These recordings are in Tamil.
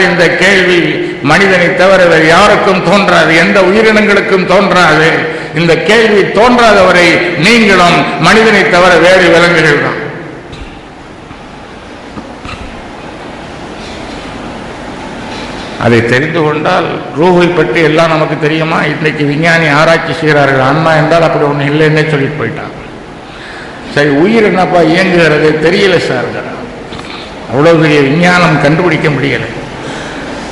சொன்னார், இந்த கேள்வி மனிதனை தவிர வேறு யாருக்கும் தோன்றாது, எந்த உயிரினங்களுக்கும் தோன்றாது. இந்த கேள்வி தோன்றாதவரை நீங்களும் மனிதனை தவிர வேறு விலங்குகள் தான். அதை தெரிந்து கொண்டால் ரூஹை பற்றி எல்லாம் நமக்கு தெரியுமா? இன்றைக்கு விஞ்ஞானி ஆராய்ச்சி செய்கிறார்கள். ஆன்மா என்றால் அப்படி ஒன்று இல்லைன்னே சொல்லிட்டு போயிட்டான். சரி, உயிர் என்னப்பா இயங்குகிறது தெரியல சார். அவ்வளோ பெரிய விஞ்ஞானம் கண்டுபிடிக்க முடியலை.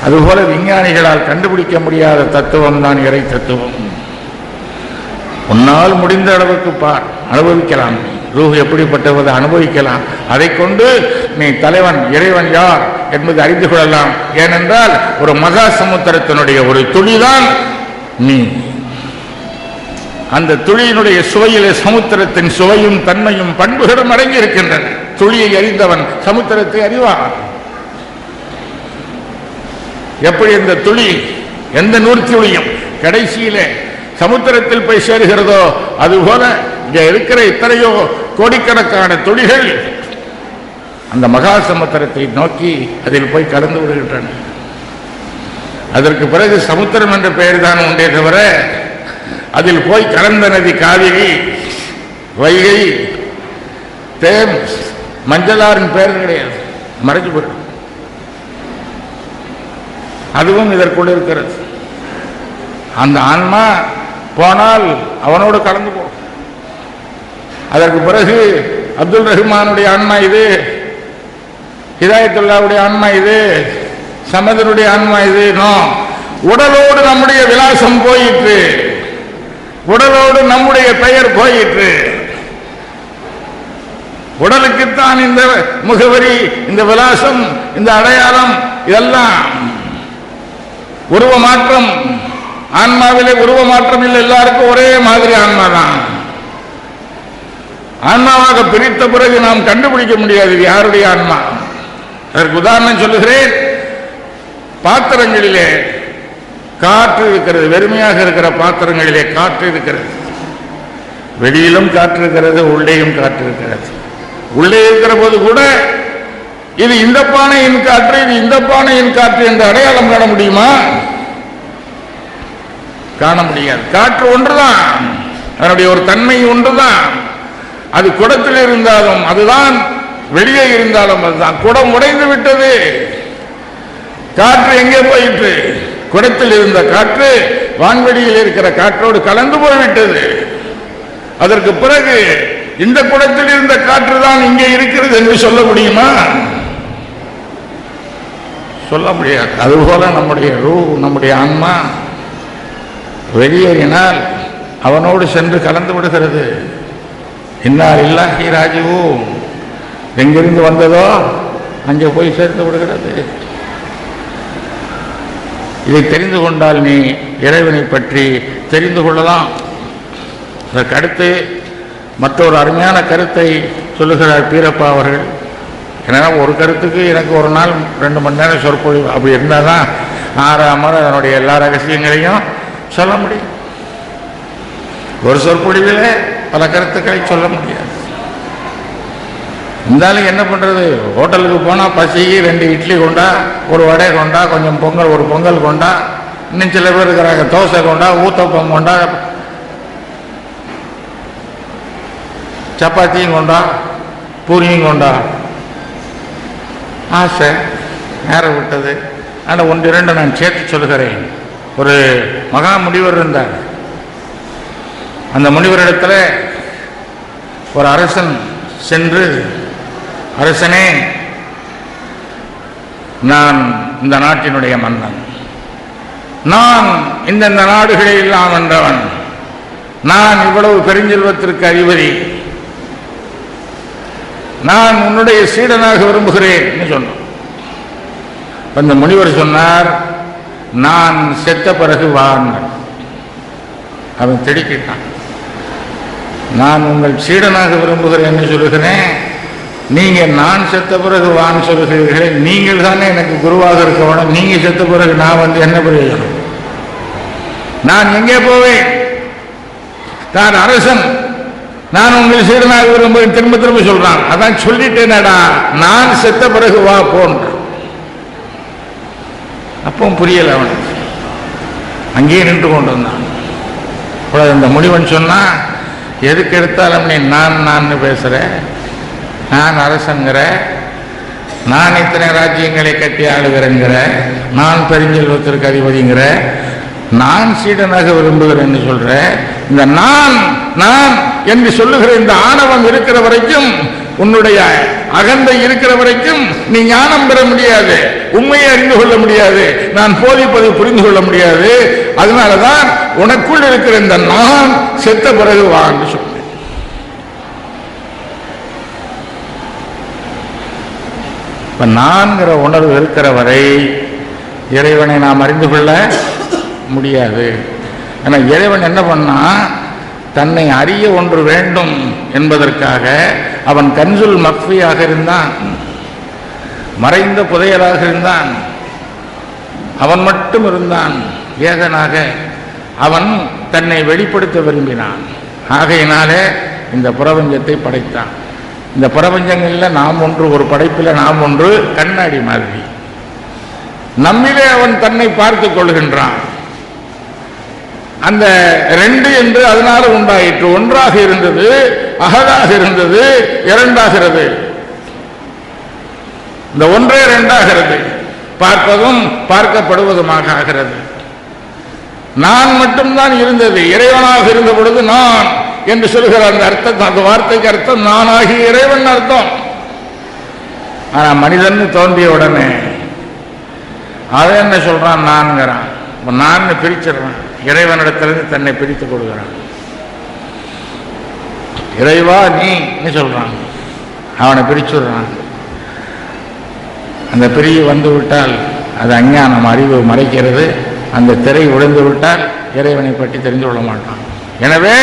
அதுபோல விஞ்ஞானிகளால் கண்டுபிடிக்க முடியாத தத்துவம் தான் இறை தத்துவம். உன்னால் முடிந்த அளவுக்கு பார், அனுபவிக்கலாம். ரூஹ் எப்படிப்பட்டவதை அனுபவிக்கலாம். அதை கொண்டு நீ தலைவன் இறைவன் யார் என்பதை அறிந்து கொள்ளலாம். ஏனென்றால் ஒரு மகா சமுத்திரத்தினுடைய ஒரு துளிதான் நீ. அந்த துளியினுடைய சுவையிலே சமுத்திரத்தின் சுவையும் தன்மையும் பண்புகளும் அடங்கி இருக்கின்றன. துளியை அறிந்தவன் சமுத்திரத்தை அறிவான். எப்படி இந்த துளி எந்த நூற்துளியும் கடைசியிலே சமுத்திரத்தில் போய் சேருகிறதோ, அதுபோல இங்கே இருக்கிற இத்தனையோ கோடிக்கணக்கான துளிகள் அந்த மகா சமுத்திரத்தை நோக்கி அதில் போய் கலந்து விடுகின்றன. அதற்கு பிறகு சமுத்திரம் என்ற பெயர் தான் உண்டே தவிர அதில் போய் கலந்த நதி காவிரி, வைகை, தேம்ஸ், மஞ்சளாரின் பெயர் கிடையாது, மறைஞ்சு போயிடும். அதுவும் இதற்குள்ள இருக்கிறது. அந்த ஆன்மா போனால் அவனோடு கலந்து போகும். அதற்கு பிறகு அப்துல் ரஹ்மானுடைய ஆன்மா இது, ஹிதாயத்துல்லாவுடைய ஆன்மா இது, சமதனுடைய ஆன்மா இது. உடலோடு நம்முடைய விலாசம் போயிற்று, உடலோடு நம்முடைய பெயர் போயிற்று. உடலுக்குத்தான் இந்த முகவரி, இந்த விலாசம், இந்த அடையாளம், இதெல்லாம் உருவ மாற்றம். ஆன்மாவிலே உருவ மாற்றம் இல்லை, எல்லாருக்கும் ஒரே மாதிரி ஆன்மா தான். ஆன்மாவாக பிரித்த பிறகு நாம் கண்டுபிடிக்க முடியாது யாருடைய ஆன்மா. அதற்கு உதாரணம் சொல்லுகிறேன். பாத்திரங்களிலே காற்று இருக்கிறது, வெறுமையாக இருக்கிற பாத்திரங்களிலே காற்று இருக்கிறது. வெளியிலும் காற்று இருக்கிறது, உள்ளேயும் காற்று இருக்கிறது. உள்ளே இருக்கிற போது கூட இது இந்த பானையின் காற்று, இது இந்த பானையின் காற்று என்று அடையாளம் காண முடியுமா? காண முடியாது. காற்று ஒன்றுதான், அதனுடைய ஒரு தன்மை ஒன்றுதான். அது குடத்தில் இருந்தாலும் அதுதான், வெளியே இருந்தாலும் அதுதான். குடம் உடைந்து விட்டது, காற்று எங்கே போயிற்று? குடத்தில் இருந்த காற்று வான்வெளியில் இருக்கிற காற்றோடு கலந்து போய்விட்டது. அதற்கு பிறகு இந்த குடத்தில் இருந்த காற்று தான் இங்கே இருக்கிறது என்று சொல்ல முடியுமா? சொல்ல முடியாது. அதுபோல நம்முடைய ரூஹ், நம்முடைய ஆன்மா வெளியேறினால் அவனோடு சென்று கலந்து விடுகிறது. இன்னார் இல்லாஹி ராஜிவூன், எங்கிருந்து வந்ததோ அங்கே போய் சேர்த்து விடுகிறது. இதை தெரிந்து கொண்டால் நீ இறைவனை பற்றி தெரிந்து கொள்ளலாம். அதற்கு அடுத்து மற்றொரு அருமையான கருத்தை சொல்லுகிறார் பீரப்பா அவர்கள். ஏன்னா ஒரு கருத்துக்கு எனக்கு ஒரு நாள் 2 மணி நேரம் சொற்பொழிவு அப்படி இருந்தால் தான் ஆறாமல் அதனுடைய எல்லா ரகசியங்களையும் சொல்ல முடியும். ஒரு சொற்பொழிவில் பல கருத்துக்களை சொல்ல முடியாது. இருந்தாலும் என்ன பண்ணுறது, ஹோட்டலுக்கு போனால் பசிக்கு 2 இட்லி கொண்டா, ஒரு வடை கொண்டா, கொஞ்சம் பொங்கல், ஒரு பொங்கல் கொண்டா, இன்னும் சில பேர் இருக்கிறாங்க தோசை கொண்டா, ஊத்தப்பம் கொண்டா, சப்பாத்தியும் கொண்டா, பூரியும் கொண்டா. ஆசை நேரம் விட்டது. ஆனால் 1-2 நான் சேர்த்து சொல்லுகிறேன். ஒரு மகா முனிவர் இருந்தார். அந்த முனிவரிடத்தில் ஒரு அரசன் சென்று, அரசனே, நான் இந்த நாட்டினுடைய மன்னன், நான் இந்த நாடுகளை எல்லாம் வென்றவன், நான் இவ்வளவு பெருஞ்செல்வத்திற்கு அதிபதி, நான் உன்னுடைய சீடனாக விரும்புகிறேன் சொன்னான். அந்த முனிவர் சொன்னார், நான் செத்த பிறகு வான். அவன் திடுக்கிட்டான். நான் உங்கள் சீடனாக விரும்புகிறேன் சொல்லுகிறேன், நீங்க நான் செத்த பிறகு வான் சொல்லுகிறீர்களே, நீங்கள் தானே எனக்கு குருவாக இருக்க வேணும். நீங்க செத்த பிறகு நான் வந்து என்ன பிரயோஜனம்? நான் எங்கே போவேன்? நான் அரசன், நான் உங்கள் சீடனாக விரும்புகிறேன். திரும்ப திரும்ப சொல்றான். அதான் சொல்லிட்டேனடா, நான் செத்த பிறகு வா போன்ற. அப்பவும் புரியல அவனுக்கு. அங்கேயே நின்று கொண்டு வந்தான். இந்த முனிவன் சொன்னா, எதுக்கு எடுத்தாலும் நீ நான் பேசுற, நான் அரசங்கிற, நான் இத்தனை ராஜ்யங்களை கட்டி ஆளுகிறேங்கிற, நான் பெருஞ்செல்வத்திற்கு அதிபதிங்கிற, நான் சீடனாக விரும்புகிறேன்னு சொல்ற. இந்த நான் நான் என்று சொல்லுகிற இந்த ஆணவம் இருக்கிற வரைக்கும், உன்னுடைய அகந்தை இருக்கிற வரைக்கும் நீ ஞானம் பெற முடியாது, உண்மையை அறிந்து கொள்ள முடியாது, நான் போதிப்பதை புரிந்து கொள்ள முடியாது. அதனாலதான் உனக்குள் இருக்கிற இந்த நான் செத்த பிறகு வான்னு சொன்னேன். இப்ப நான்கிற உணர்வு இருக்கிற வரை இறைவனை நாம் அறிந்து கொள்ள முடியாது. ஆனா இறைவன் என்ன பண்ணா, தன்னை அறிய ஒன்று வேண்டும் என்பதற்காக அவன் கன்சுல் மக்ஃபியாக இருந்தான், மறைந்த புதையலாக இருந்தான், அவன் மட்டும் இருந்தான் ஏகனாக. அவன் தன்னை வெளிப்படுத்த விரும்பினான். ஆகையினாலே இந்த பிரபஞ்சத்தை படைத்தான். இந்த பிரபஞ்சங்களில் நாம் ஒன்று, ஒரு படைப்பில் நாம் ஒன்று, கண்ணாடி மாதிரி நம்மிலே அவன் தன்னை பார்த்துக் கொள்கின்றான். அந்த ரெண்டு என்று அதனால உண்டாயிற்று. ஒன்றாக இருந்தது, அகதாக இருந்தது, இரண்டாகிறது. இந்த ஒன்றே இரண்டாகிறது, பார்ப்பதும் பார்க்கப்படுவதுமாக ஆகிறது. நான் மட்டும்தான் இருந்தது. இறைவனாக இருந்த பொழுது நான் என்று சொல்கிற அந்த அர்த்தம், அந்த வார்த்தைக்கு அர்த்தம் நானாகி இறைவன் அர்த்தம். ஆனா மனிதன் தோன்றிய உடனே அதை என்ன சொல்றான், நான்கிறான். நான் பிரிச்சிடறான், இறைவனிடத்திலிருந்து தன்னை பிரித்துக் கொள்கிறான். இறைவா நீ சொல்றான், அவனை பிரிச்சுடுறான். அந்த பிரிவு வந்து விட்டால் அது அஞ்ஞானம், அறிவு மறைக்கிறது. அந்த திரை உடைந்து விட்டால் இறைவனை பற்றி தெரிந்து கொள்ள மாட்டான். எனவே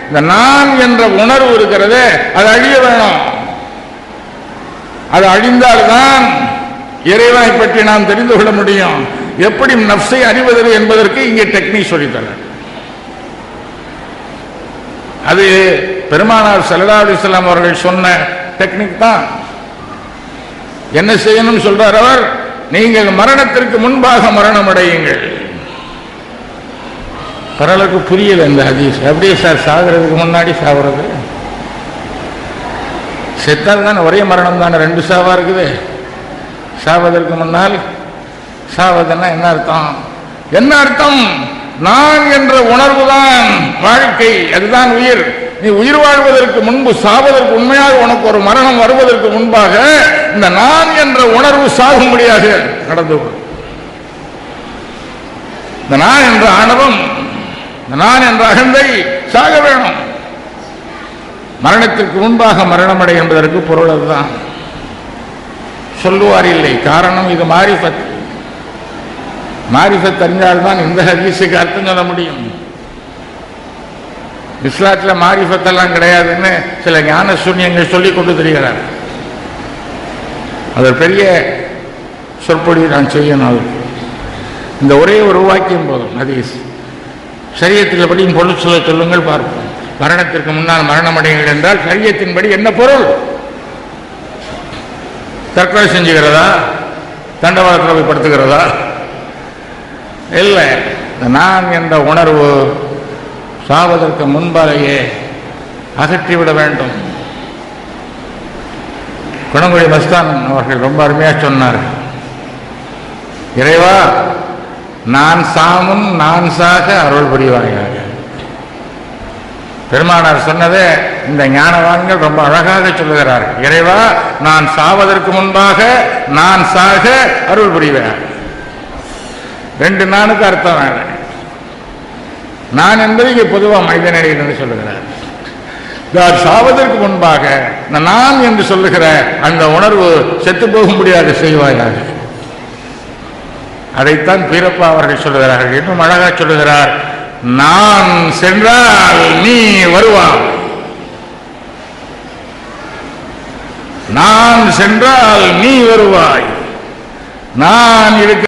இந்த நான் என்ற உணர்வு இருக்கிறது, அது அழிய வேணும். அது அழிந்தால்தான் இறைவனை பற்றி நாம் தெரிந்து கொள்ள முடியும். எப்படி நஃப்ஸை அறிவது என்பதற்கு இங்கே டெக்னிக் சொல்லித்தர. அது பெருமானார் ஸல்லல்லாஹு அலைஹி வஸல்லம் அவர்கள் சொன்ன டெக்னிக் தான். என்ன செய்யணும் சொல்றார் அவர், நீங்கள் மரணத்திற்கு முன்பாக மரணம் அடையுங்கள். பரலுக்கு புரியல இந்த ஹதீஸ். அப்படியே சார் சாகிறதுக்கு முன்னாடி சாவுறது, செத்தால் தானே ஒரே மரணம் தானே, ரெண்டு சாவா இருக்குது. சாவதற்கு முன்னால் சாவதுன்னா என்ன அர்த்தம்? என்ன அர்த்தம்? நான் என்ற உணர்வு தான் வாழ்க்கை, அதுதான் உயிர். நீ உயிர் வாழ்வதற்கு முன்பு, சாவதற்கு உண்மையாக உனக்கு ஒரு மரணம் வருவதற்கு முன்பாக இந்த நான் என்ற உணர்வு சாகும்படியாக நடந்து கொள்ளும். இந்த நான் என்ற ஆணவம், இந்த நான் என்ற அகந்தை சாக வேணும். மரணத்திற்கு முன்பாக மரணமடை என்பதற்கு பொருள் அதுதான். சொல்லுவார் இல்லை, காரணம் இது மாரிஃபத். மாரிஃபத் அறிந்தால்தான் இந்த ஹதீஸுக்கு அர்த்தம் சொல்ல முடியும். இஸ்லாத்தில் மாரிஃபத்தெல்லாம் கிடையாதுன்னு சில ஞான சூன்யங்கள் சொல்லிக் கொண்டு தெரிகிறார். அது பெரிய சொற்பொழி நான் செய்யணும். அது இந்த ஒரே ஒரு வாக்கியம் போதும். ஹதீஸ் ஷரியத்தில் படியும் பொருள் சொல்ல சொல்லுங்கள் பார்ப்போம். மரணத்திற்கு முன்னால் மரணமடைங்கள் என்றால் ஷரியத்தின்படி என்ன பொருள்? தற்கொலை செஞ்சுக்கிறதா, தண்டவாளத்தில் போய் படுத்துக்கிறதா? இல்லை. நான் என்ற உணர்வு சாவதற்கு முன்பாலேயே அகற்றிவிட வேண்டும். குணங்குடி மஸ்தான் அவர்கள் ரொம்ப அருமையாக சொன்னார், இறைவா நான் சாமும் நான் சாக அருள் புரிவாயாக. பெருமானார் சொன்னதே இந்த ஞானவான்கள் ரொம்ப அழகாக சொல்லுகிறார்கள். இறைவா நான் சாவதற்கு முன்பாக நான் சாக அருள் புரிவாயாக. ரெண்டு நானுக்கு அர்த்தம் வேறு. நான் என்பது இங்கே பொதுவாக மனிதனிடையே என்று சொல்லுகிறார். சாவதற்கு முன்பாக நான் என்று சொல்லுகிற அந்த உணர்வு செத்து போகும்படியாக செய்வாயாக. அதைத்தான் பீரப்பா அவர்கள் சொல்லுகிறார்கள். இன்னும் அழகா சொல்லுகிறார், நான் சென்றால் நீ வருவாய், நான் சென்றால் நீ வருவாய், நான் இருக்க